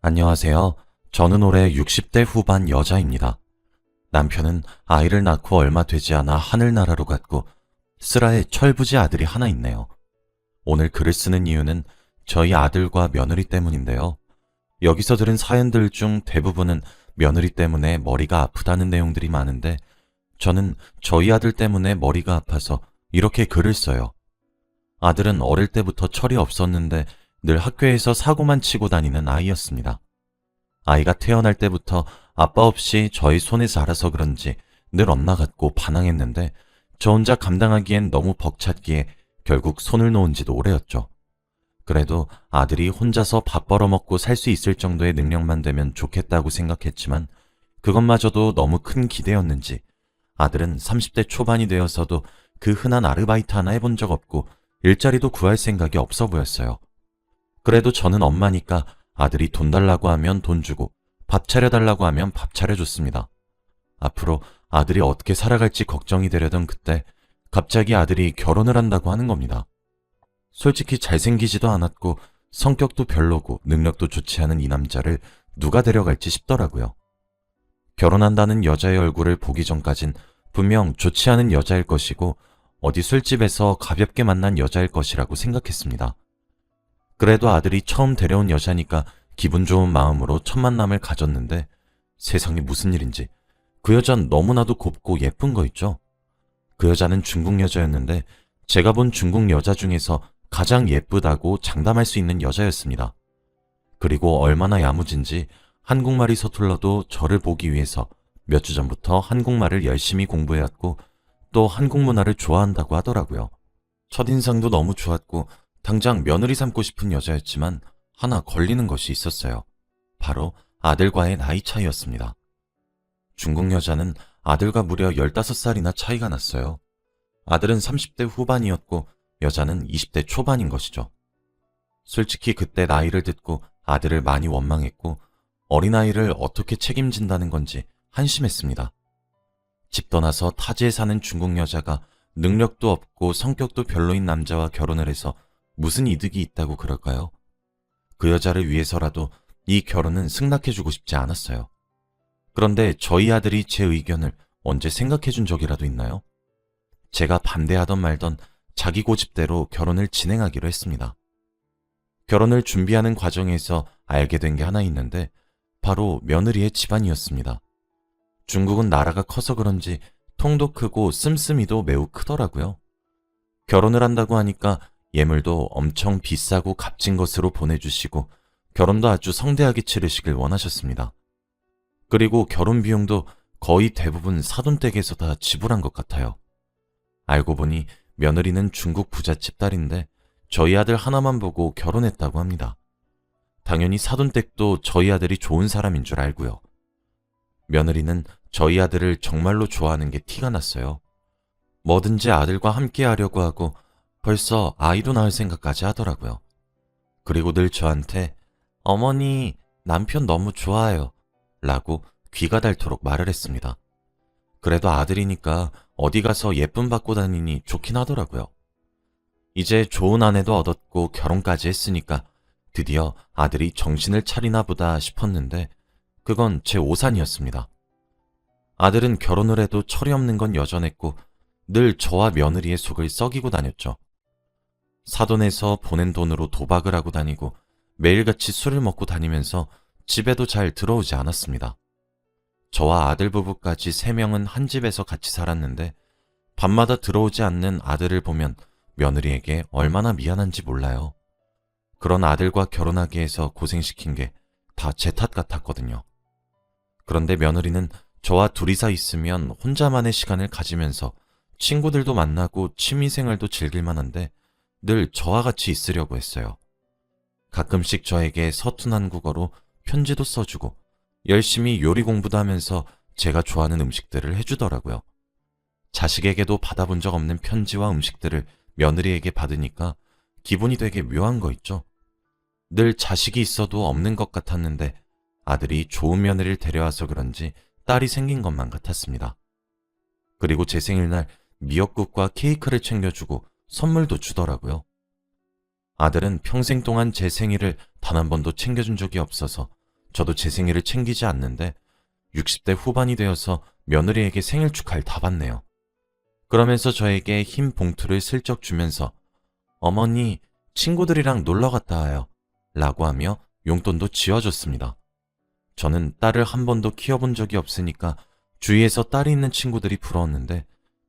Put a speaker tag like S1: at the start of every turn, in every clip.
S1: 안녕하세요. 저는 올해 60대 후반 여자입니다. 남편은 아이를 낳고 얼마 되지 않아 하늘나라로 갔고 슬아에 철부지 아들이 하나 있네요. 오늘 글을 쓰는 이유는 저희 아들과 며느리 때문인데요. 여기서 들은 사연들 중 대부분은 며느리 때문에 머리가 아프다는 내용들이 많은데 저는 저희 아들 때문에 머리가 아파서 이렇게 글을 써요. 아들은 어릴 때부터 철이 없었는데 늘 학교에서 사고만 치고 다니는 아이였습니다. 아이가 태어날 때부터 아빠 없이 저희 손에 자라서 그런지 늘 엇나갔고 반항했는데 저 혼자 감당하기엔 너무 벅찼기에 결국 손을 놓은 지도 오래였죠. 그래도 아들이 혼자서 밥 벌어먹고 살 수 있을 정도의 능력만 되면 좋겠다고 생각했지만 그것마저도 너무 큰 기대였는지 아들은 30대 초반이 되어서도 그 흔한 아르바이트 하나 해본 적 없고 일자리도 구할 생각이 없어 보였어요. 그래도 저는 엄마니까 아들이 돈 달라고 하면 돈 주고 밥 차려달라고 하면 밥 차려줬습니다. 앞으로 아들이 어떻게 살아갈지 걱정이 되려던 그때 갑자기 아들이 결혼을 한다고 하는 겁니다. 솔직히 잘생기지도 않았고 성격도 별로고 능력도 좋지 않은 이 남자를 누가 데려갈지 싶더라고요. 결혼한다는 여자의 얼굴을 보기 전까진 분명 좋지 않은 여자일 것이고 어디 술집에서 가볍게 만난 여자일 것이라고 생각했습니다. 그래도 아들이 처음 데려온 여자니까 기분 좋은 마음으로 첫 만남을 가졌는데 세상에 무슨 일인지 그 여잔 너무나도 곱고 예쁜 거 있죠? 그 여자는 중국 여자였는데 제가 본 중국 여자 중에서 가장 예쁘다고 장담할 수 있는 여자였습니다. 그리고 얼마나 야무진지 한국말이 서툴러도 저를 보기 위해서 몇 주 전부터 한국말을 열심히 공부해왔고 또 한국 문화를 좋아한다고 하더라고요. 첫인상도 너무 좋았고 당장 며느리 삼고 싶은 여자였지만 하나 걸리는 것이 있었어요. 바로 아들과의 나이 차이였습니다. 중국 여자는 아들과 무려 15살이나 차이가 났어요. 아들은 30대 후반이었고 여자는 20대 초반인 것이죠. 솔직히 그때 나이를 듣고 아들을 많이 원망했고 어린아이를 어떻게 책임진다는 건지 한심했습니다. 집 떠나서 타지에 사는 중국 여자가 능력도 없고 성격도 별로인 남자와 결혼을 해서 무슨 이득이 있다고 그럴까요? 그 여자를 위해서라도 이 결혼은 승낙해주고 싶지 않았어요. 그런데 저희 아들이 제 의견을 언제 생각해준 적이라도 있나요? 제가 반대하던 말던 자기 고집대로 결혼을 진행하기로 했습니다. 결혼을 준비하는 과정에서 알게 된 게 하나 있는데 바로 며느리의 집안이었습니다. 중국은 나라가 커서 그런지 통도 크고 씀씀이도 매우 크더라고요. 결혼을 한다고 하니까 예물도 엄청 비싸고 값진 것으로 보내주시고 결혼도 아주 성대하게 치르시길 원하셨습니다. 그리고 결혼 비용도 거의 대부분 사돈댁에서 다 지불한 것 같아요. 알고 보니 며느리는 중국 부잣집 딸인데 저희 아들 하나만 보고 결혼했다고 합니다. 당연히 사돈댁도 저희 아들이 좋은 사람인 줄 알고요. 며느리는 저희 아들을 정말로 좋아하는 게 티가 났어요. 뭐든지 아들과 함께 하려고 하고 벌써 아이도 낳을 생각까지 하더라고요. 그리고 늘 저한테 어머니 남편 너무 좋아요 라고 귀가 닳도록 말을 했습니다. 그래도 아들이니까 어디 가서 예쁨 받고 다니니 좋긴 하더라고요. 이제 좋은 아내도 얻었고 결혼까지 했으니까 드디어 아들이 정신을 차리나 보다 싶었는데 그건 제 오산이었습니다. 아들은 결혼을 해도 철이 없는 건 여전했고 늘 저와 며느리의 속을 썩이고 다녔죠. 사돈에서 보낸 돈으로 도박을 하고 다니고 매일같이 술을 먹고 다니면서 집에도 잘 들어오지 않았습니다. 저와 아들 부부까지 3명은 한 집에서 같이 살았는데 밤마다 들어오지 않는 아들을 보면 며느리에게 얼마나 미안한지 몰라요. 그런 아들과 결혼하게 해서 고생시킨 게 다 제 탓 같았거든요. 그런데 며느리는 저와 둘이서 있으면 혼자만의 시간을 가지면서 친구들도 만나고 취미생활도 즐길 만한데 늘 저와 같이 있으려고 했어요. 가끔씩 저에게 서툰 한국어로 편지도 써주고 열심히 요리 공부도 하면서 제가 좋아하는 음식들을 해주더라고요. 자식에게도 받아본 적 없는 편지와 음식들을 며느리에게 받으니까 기분이 되게 묘한 거 있죠. 늘 자식이 있어도 없는 것 같았는데 아들이 좋은 며느리를 데려와서 그런지 딸이 생긴 것만 같았습니다. 그리고 제 생일날 미역국과 케이크를 챙겨주고 선물도 주더라고요. 아들은 평생 동안 제 생일을 단 한 번도 챙겨준 적이 없어서 저도 제 생일을 챙기지 않는데 60대 후반이 되어서 며느리에게 생일 축하를 다 받네요. 그러면서 저에게 흰 봉투를 슬쩍 주면서 어머니, 친구들이랑 놀러 갔다 와요 라고 하며 용돈도 지어줬습니다. 저는 딸을 한 번도 키워본 적이 없으니까 주위에서 딸이 있는 친구들이 부러웠는데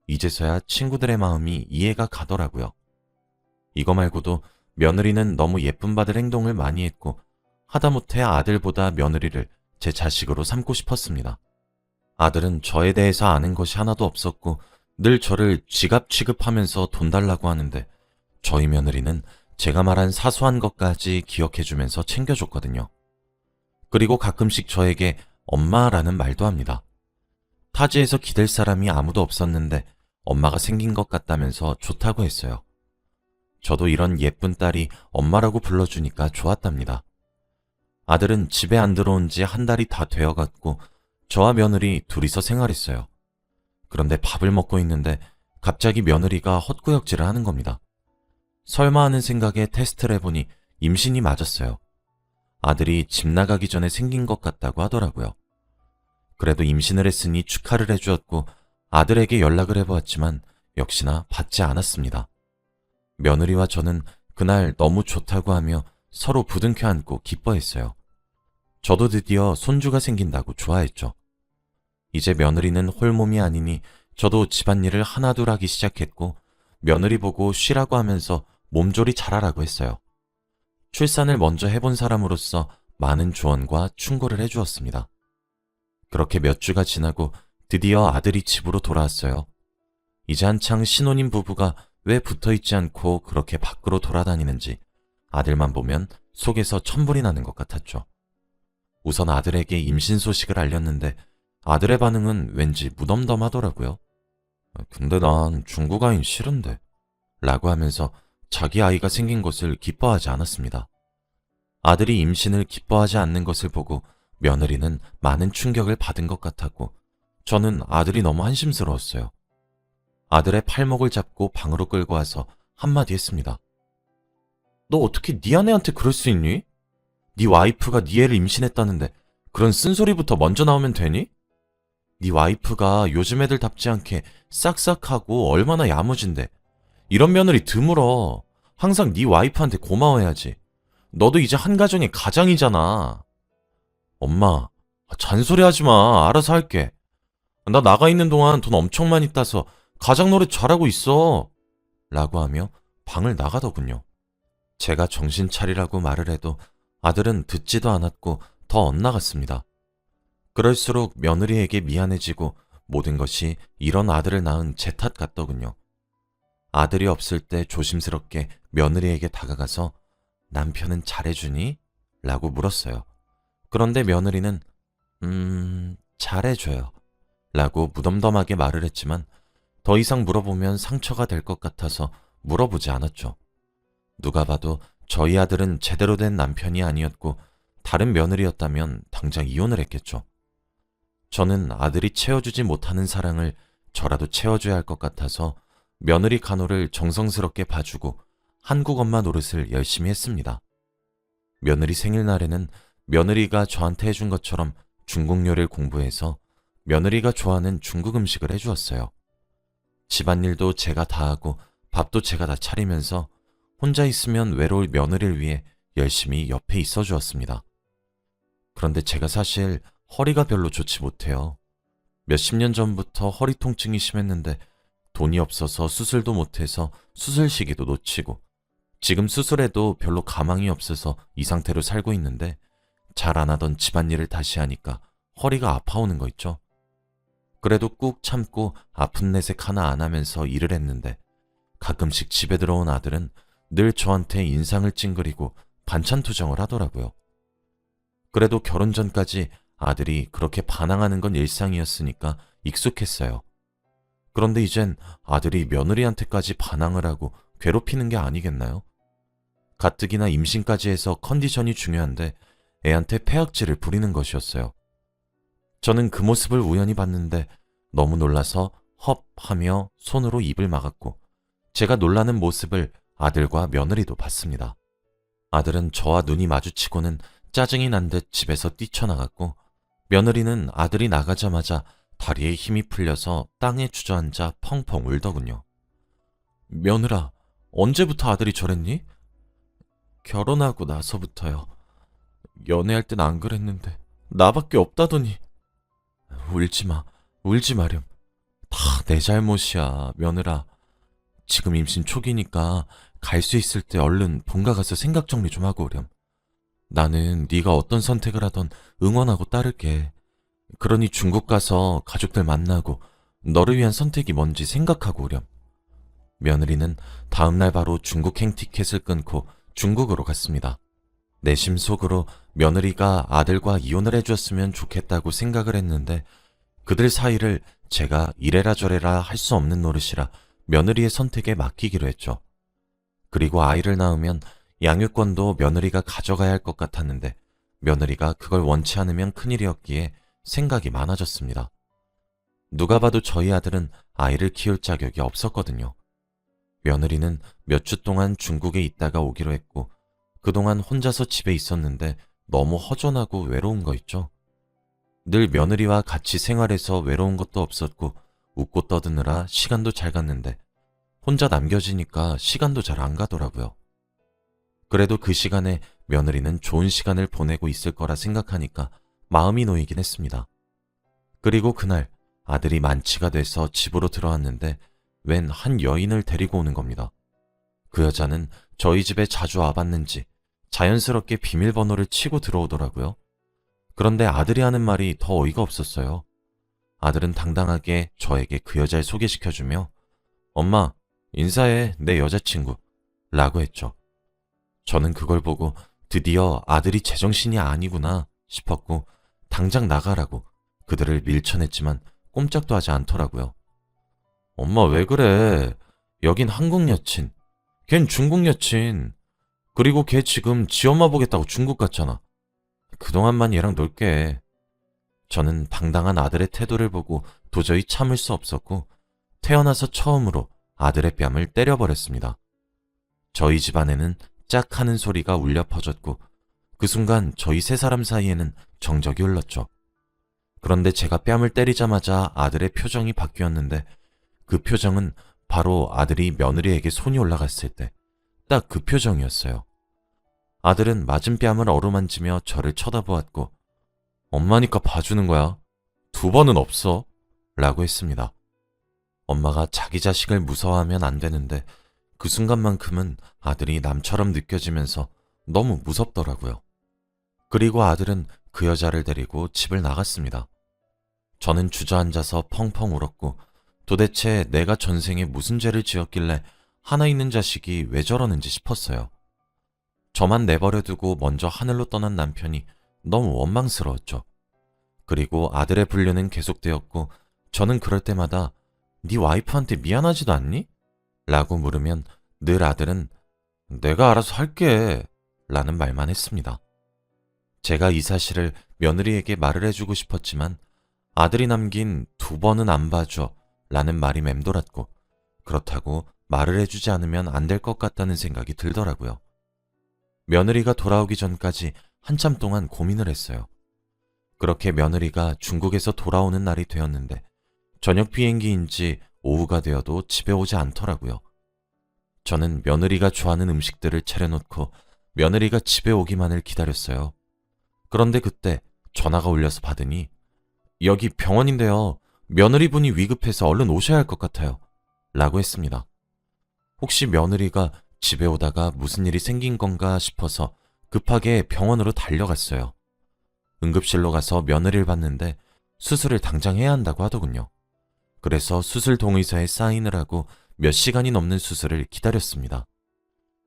S1: 이제서야 친구들의 마음이 이해가 가더라고요. 이거 말고도 며느리는 너무 예쁨 받을 행동을 많이 했고 하다못해 아들보다 며느리를 제 자식으로 삼고 싶었습니다. 아들은 저에 대해서 아는 것이 하나도 없었고 늘 저를 쥐갑 취급하면서 돈 달라고 하는데 저희 며느리는 제가 말한 사소한 것까지 기억해주면서 챙겨줬거든요. 그리고 가끔씩 저에게 엄마라는 말도 합니다. 타지에서 기댈 사람이 아무도 없었는데 엄마가 생긴 것 같다면서 좋다고 했어요. 저도 이런 예쁜 딸이 엄마라고 불러주니까 좋았답니다. 아들은 집에 안 들어온 지 한 달이 다 되어갔고 저와 며느리 둘이서 생활했어요. 그런데 밥을 먹고 있는데 갑자기 며느리가 헛구역질을 하는 겁니다. 설마 하는 생각에 테스트를 해보니 임신이 맞았어요. 아들이 집 나가기 전에 생긴 것 같다고 하더라고요. 그래도 임신을 했으니 축하를 해주었고 아들에게 연락을 해보았지만 역시나 받지 않았습니다. 며느리와 저는 그날 너무 좋다고 하며 서로 부둥켜 안고 기뻐했어요. 저도 드디어 손주가 생긴다고 좋아했죠. 이제 며느리는 홀몸이 아니니 저도 집안일을 하나둘 하기 시작했고 며느리 보고 쉬라고 하면서 몸조리 잘하라고 했어요. 출산을 먼저 해본 사람으로서 많은 조언과 충고를 해주었습니다. 그렇게 몇 주가 지나고 드디어 아들이 집으로 돌아왔어요. 이제 한창 신혼인 부부가 왜 붙어있지 않고 그렇게 밖으로 돌아다니는지 아들만 보면 속에서 천불이 나는 것 같았죠. 우선 아들에게 임신 소식을 알렸는데 아들의 반응은 왠지 무덤덤하더라고요. 근데 난 중국아인 싫은데 라고 하면서 자기 아이가 생긴 것을 기뻐하지 않았습니다. 아들이 임신을 기뻐하지 않는 것을 보고 며느리는 많은 충격을 받은 것 같았고 저는 아들이 너무 한심스러웠어요. 아들의 팔목을 잡고 방으로 끌고 와서 한마디 했습니다. 너 어떻게 네 아내한테 그럴 수 있니? 네 와이프가 네 애를 임신했다는데 그런 쓴소리부터 먼저 나오면 되니? 네 와이프가 요즘 애들답지 않게 싹싹하고 얼마나 야무진데 이런 며느리 드물어. 항상 네 와이프한테 고마워해야지. 너도 이제 한 가정의 가장이잖아. 엄마, 잔소리하지 마. 알아서 할게. 나 나가 있는 동안 돈 엄청 많이 따서 가장 노릇 잘하고 있어. 라고 하며 방을 나가더군요. 제가 정신 차리라고 말을 해도 아들은 듣지도 않았고 더 엇나갔습니다. 그럴수록 며느리에게 미안해지고 모든 것이 이런 아들을 낳은 제 탓 같더군요. 아들이 없을 때 조심스럽게 며느리에게 다가가서 남편은 잘해주니? 라고 물었어요. 그런데 며느리는 잘해줘요. 라고 무덤덤하게 말을 했지만 더 이상 물어보면 상처가 될 것 같아서 물어보지 않았죠. 누가 봐도 저희 아들은 제대로 된 남편이 아니었고 다른 며느리였다면 당장 이혼을 했겠죠. 저는 아들이 채워주지 못하는 사랑을 저라도 채워줘야 할 것 같아서 며느리 간호를 정성스럽게 봐주고 한국 엄마 노릇을 열심히 했습니다. 며느리 생일날에는 며느리가 저한테 해준 것처럼 중국 요리를 공부해서 며느리가 좋아하는 중국 음식을 해주었어요. 집안일도 제가 다 하고 밥도 제가 다 차리면서 혼자 있으면 외로울 며느리를 위해 열심히 옆에 있어 주었습니다. 그런데 제가 사실 허리가 별로 좋지 못해요. 몇십 년 전부터 허리 통증이 심했는데 돈이 없어서 수술도 못해서 수술 시기도 놓치고 지금 수술해도 별로 가망이 없어서 이 상태로 살고 있는데 잘 안 하던 집안일을 다시 하니까 허리가 아파오는 거 있죠. 그래도 꾹 참고 아픈 내색 하나 안 하면서 일을 했는데 가끔씩 집에 들어온 아들은 늘 저한테 인상을 찡그리고 반찬 투정을 하더라고요. 그래도 결혼 전까지 아들이 그렇게 반항하는 건 일상이었으니까 익숙했어요. 그런데 이젠 아들이 며느리한테까지 반항을 하고 괴롭히는 게 아니겠나요? 가뜩이나 임신까지 해서 컨디션이 중요한데 애한테 폐악질을 부리는 것이었어요. 저는 그 모습을 우연히 봤는데 너무 놀라서 헙 하며 손으로 입을 막았고 제가 놀라는 모습을 아들과 며느리도 봤습니다. 아들은 저와 눈이 마주치고는 짜증이 난 듯 집에서 뛰쳐나갔고 며느리는 아들이 나가자마자 다리에 힘이 풀려서 땅에 주저앉아 펑펑 울더군요. 며느라, 언제부터 아들이 저랬니? 결혼하고 나서부터요. 연애할 땐 안 그랬는데 나밖에 없다더니. 울지 마, 울지 마렴. 다 내 잘못이야, 며느라. 지금 임신 초기니까 갈 수 있을 때 얼른 본가 가서 생각 정리 좀 하고 오렴. 나는 네가 어떤 선택을 하던 응원하고 따를게. 그러니 중국 가서 가족들 만나고 너를 위한 선택이 뭔지 생각하고 오렴. 며느리는 다음날 바로 중국 행티켓을 끊고 중국으로 갔습니다. 내심 속으로 며느리가 아들과 이혼을 해줬으면 좋겠다고 생각을 했는데 그들 사이를 제가 이래라 저래라 할 수 없는 노릇이라 며느리의 선택에 맡기기로 했죠. 그리고 아이를 낳으면 양육권도 며느리가 가져가야 할 것 같았는데 며느리가 그걸 원치 않으면 큰일이었기에 생각이 많아졌습니다. 누가 봐도 저희 아들은 아이를 키울 자격이 없었거든요. 며느리는 몇 주 동안 중국에 있다가 오기로 했고 그동안 혼자서 집에 있었는데 너무 허전하고 외로운 거 있죠. 늘 며느리와 같이 생활해서 외로운 것도 없었고 웃고 떠드느라 시간도 잘 갔는데 혼자 남겨지니까 시간도 잘 안 가더라고요. 그래도 그 시간에 며느리는 좋은 시간을 보내고 있을 거라 생각하니까 마음이 놓이긴 했습니다. 그리고 그날 아들이 만취가 돼서 집으로 들어왔는데 웬 한 여인을 데리고 오는 겁니다. 그 여자는 저희 집에 자주 와봤는지 자연스럽게 비밀번호를 치고 들어오더라고요. 그런데 아들이 하는 말이 더 어이가 없었어요. 아들은 당당하게 저에게 그 여자를 소개시켜주며 엄마, 인사해, 내 여자친구 라고 했죠. 저는 그걸 보고 드디어 아들이 제정신이 아니구나 싶었고 당장 나가라고 그들을 밀쳐냈지만 꼼짝도 하지 않더라고요. 엄마 왜 그래? 여긴 한국 여친, 걘 중국 여친. 그리고 걔 지금 지 엄마 보겠다고 중국 갔잖아. 그동안만 얘랑 놀게. 저는 당당한 아들의 태도를 보고 도저히 참을 수 없었고 태어나서 처음으로 아들의 뺨을 때려버렸습니다. 저희 집안에는 짝 하는 소리가 울려 퍼졌고 그 순간 저희 세 사람 사이에는 정적이 흘렀죠. 그런데 제가 뺨을 때리자마자 아들의 표정이 바뀌었는데 그 표정은 바로 아들이 며느리에게 손이 올라갔을 때 딱 그 표정이었어요. 아들은 맞은 뺨을 어루만지며 저를 쳐다보았고 엄마니까 봐주는 거야. 2번은 없어. 라고 했습니다. 엄마가 자기 자식을 무서워하면 안 되는데 그 순간만큼은 아들이 남처럼 느껴지면서 너무 무섭더라고요. 그리고 아들은 그 여자를 데리고 집을 나갔습니다. 저는 주저앉아서 펑펑 울었고 도대체 내가 전생에 무슨 죄를 지었길래 하나 있는 자식이 왜 저러는지 싶었어요. 저만 내버려두고 먼저 하늘로 떠난 남편이 너무 원망스러웠죠. 그리고 아들의 불륜은 계속되었고 저는 그럴 때마다 네 와이프한테 미안하지도 않니? 라고 물으면 늘 아들은 내가 알아서 할게 라는 말만 했습니다. 제가 이 사실을 며느리에게 말을 해주고 싶었지만 아들이 남긴 2번은 안 봐줘 라는 말이 맴돌았고 그렇다고 말을 해주지 않으면 안 될 것 같다는 생각이 들더라고요. 며느리가 돌아오기 전까지 한참 동안 고민을 했어요. 그렇게 며느리가 중국에서 돌아오는 날이 되었는데 저녁 비행기인지 오후가 되어도 집에 오지 않더라고요. 저는 며느리가 좋아하는 음식들을 차려놓고 며느리가 집에 오기만을 기다렸어요. 그런데 그때 전화가 울려서 받으니 여기 병원인데요. 며느리분이 위급해서 얼른 오셔야 할 것 같아요. 라고 했습니다. 혹시 며느리가 집에 오다가 무슨 일이 생긴 건가 싶어서 급하게 병원으로 달려갔어요. 응급실로 가서 며느리를 봤는데 수술을 당장 해야 한다고 하더군요. 그래서 수술 동의서에 사인을 하고 몇 시간이 넘는 수술을 기다렸습니다.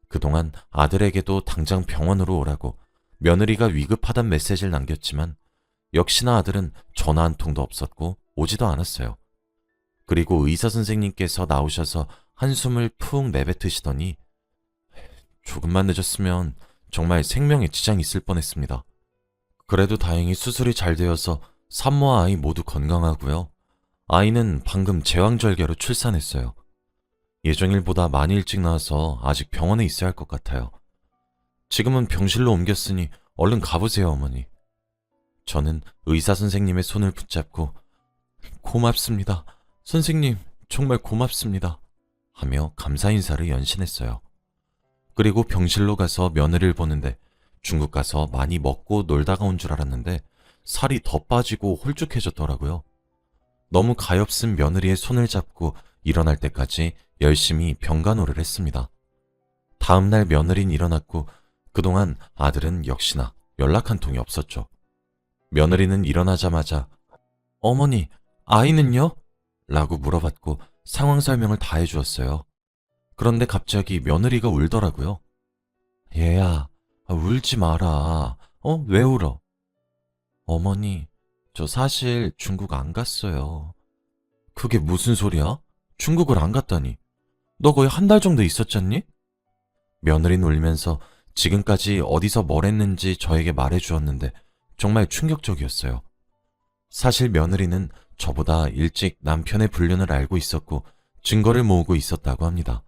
S1: 그동안 아들에게도 당장 병원으로 오라고 며느리가 위급하단 메시지를 남겼지만 역시나 아들은 전화 한 통도 없었고 오지도 않았어요. 그리고 의사 선생님께서 나오셔서 한숨을 푹 내뱉으시더니 조금만 늦었으면 정말 생명에 지장이 있을 뻔했습니다. 그래도 다행히 수술이 잘 되어서 산모와 아이 모두 건강하고요. 아이는 방금 제왕절개로 출산했어요. 예정일보다 많이 일찍 나와서 아직 병원에 있어야 할 것 같아요. 지금은 병실로 옮겼으니 얼른 가보세요, 어머니. 저는 의사 선생님의 손을 붙잡고 고맙습니다. 선생님, 정말 고맙습니다. 하며 감사 인사를 연신했어요. 그리고 병실로 가서 며느리를 보는데 중국 가서 많이 먹고 놀다가 온 줄 알았는데 살이 더 빠지고 홀쭉해졌더라고요. 너무 가엾은 며느리의 손을 잡고 일어날 때까지 열심히 병간호를 했습니다. 다음날 며느리는 일어났고 그동안 아들은 역시나 연락 한 통이 없었죠. 며느리는 일어나자마자 어머니, 아이는요? 라고 물어봤고 상황 설명을 다 해주었어요. 그런데 갑자기 며느리가 울더라고요. 얘야, 울지 마라. 왜 울어? 어머니, 저 사실 중국 안 갔어요. 그게 무슨 소리야? 중국을 안 갔다니. 너 거의 한 달 정도 있었잖니? 며느리는 울면서 지금까지 어디서 뭘 했는지 저에게 말해주었는데 정말 충격적이었어요. 사실 며느리는 저보다 일찍 남편의 불륜을 알고 있었고 증거를 모으고 있었다고 합니다.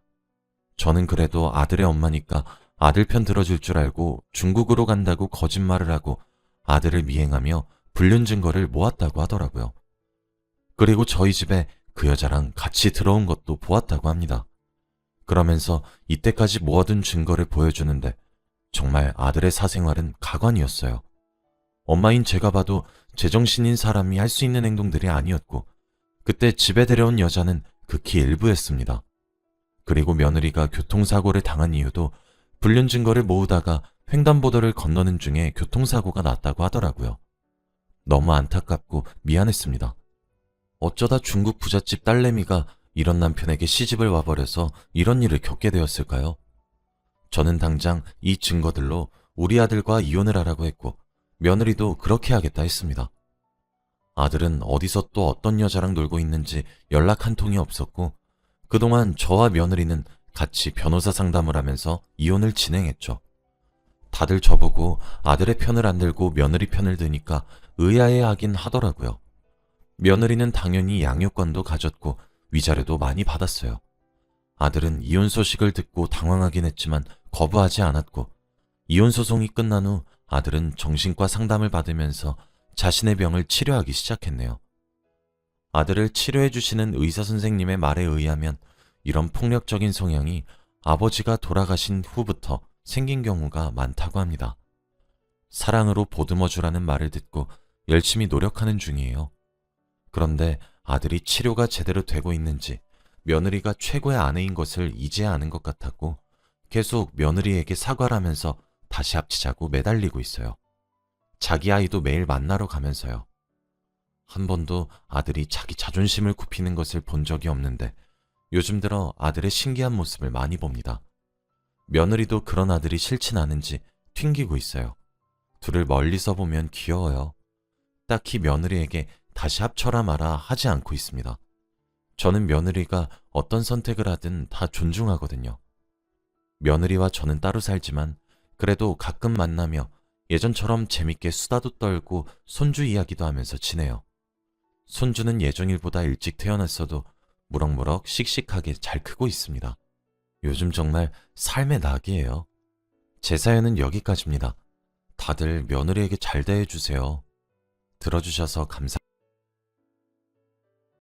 S1: 저는 그래도 아들의 엄마니까 아들 편 들어줄 줄 알고 중국으로 간다고 거짓말을 하고 아들을 미행하며 불륜 증거를 모았다고 하더라고요. 그리고 저희 집에 그 여자랑 같이 들어온 것도 보았다고 합니다. 그러면서 이때까지 모아둔 증거를 보여주는데 정말 아들의 사생활은 가관이었어요. 엄마인 제가 봐도 제정신인 사람이 할 수 있는 행동들이 아니었고 그때 집에 데려온 여자는 극히 일부였습니다. 그리고 며느리가 교통사고를 당한 이유도 불륜 증거를 모으다가 횡단보도를 건너는 중에 교통사고가 났다고 하더라고요. 너무 안타깝고 미안했습니다. 어쩌다 중국 부잣집 딸내미가 이런 남편에게 시집을 와버려서 이런 일을 겪게 되었을까요? 저는 당장 이 증거들로 우리 아들과 이혼을 하라고 했고 며느리도 그렇게 하겠다 했습니다. 아들은 어디서 또 어떤 여자랑 놀고 있는지 연락 한 통이 없었고 그동안 저와 며느리는 같이 변호사 상담을 하면서 이혼을 진행했죠. 다들 저보고 아들의 편을 안 들고 며느리 편을 드니까 의아해하긴 하더라고요. 며느리는 당연히 양육권도 가졌고 위자료도 많이 받았어요. 아들은 이혼 소식을 듣고 당황하긴 했지만 거부하지 않았고 이혼 소송이 끝난 후 아들은 정신과 상담을 받으면서 자신의 병을 치료하기 시작했네요. 아들을 치료해 주시는 의사 선생님의 말에 의하면 이런 폭력적인 성향이 아버지가 돌아가신 후부터 생긴 경우가 많다고 합니다. 사랑으로 보듬어 주라는 말을 듣고 열심히 노력하는 중이에요. 그런데 아들이 치료가 제대로 되고 있는지 며느리가 최고의 아내인 것을 이제야 아는 것 같았고 계속 며느리에게 사과를 하면서 다시 합치자고 매달리고 있어요. 자기 아이도 매일 만나러 가면서요. 한 번도 아들이 자기 자존심을 굽히는 것을 본 적이 없는데 요즘 들어 아들의 신기한 모습을 많이 봅니다. 며느리도 그런 아들이 싫진 않은지 튕기고 있어요. 둘을 멀리서 보면 귀여워요. 딱히 며느리에게 다시 합쳐라 마라 하지 않고 있습니다. 저는 며느리가 어떤 선택을 하든 다 존중하거든요. 며느리와 저는 따로 살지만 그래도 가끔 만나며 예전처럼 재밌게 수다도 떨고 손주 이야기도 하면서 지내요. 손주는 예정일보다 일찍 태어났어도 무럭무럭 씩씩하게 잘 크고 있습니다. 요즘 정말 삶의 낙이에요. 제 사연은 여기까지입니다. 다들 며느리에게 잘 대해주세요. 들어주셔서 감사합니다.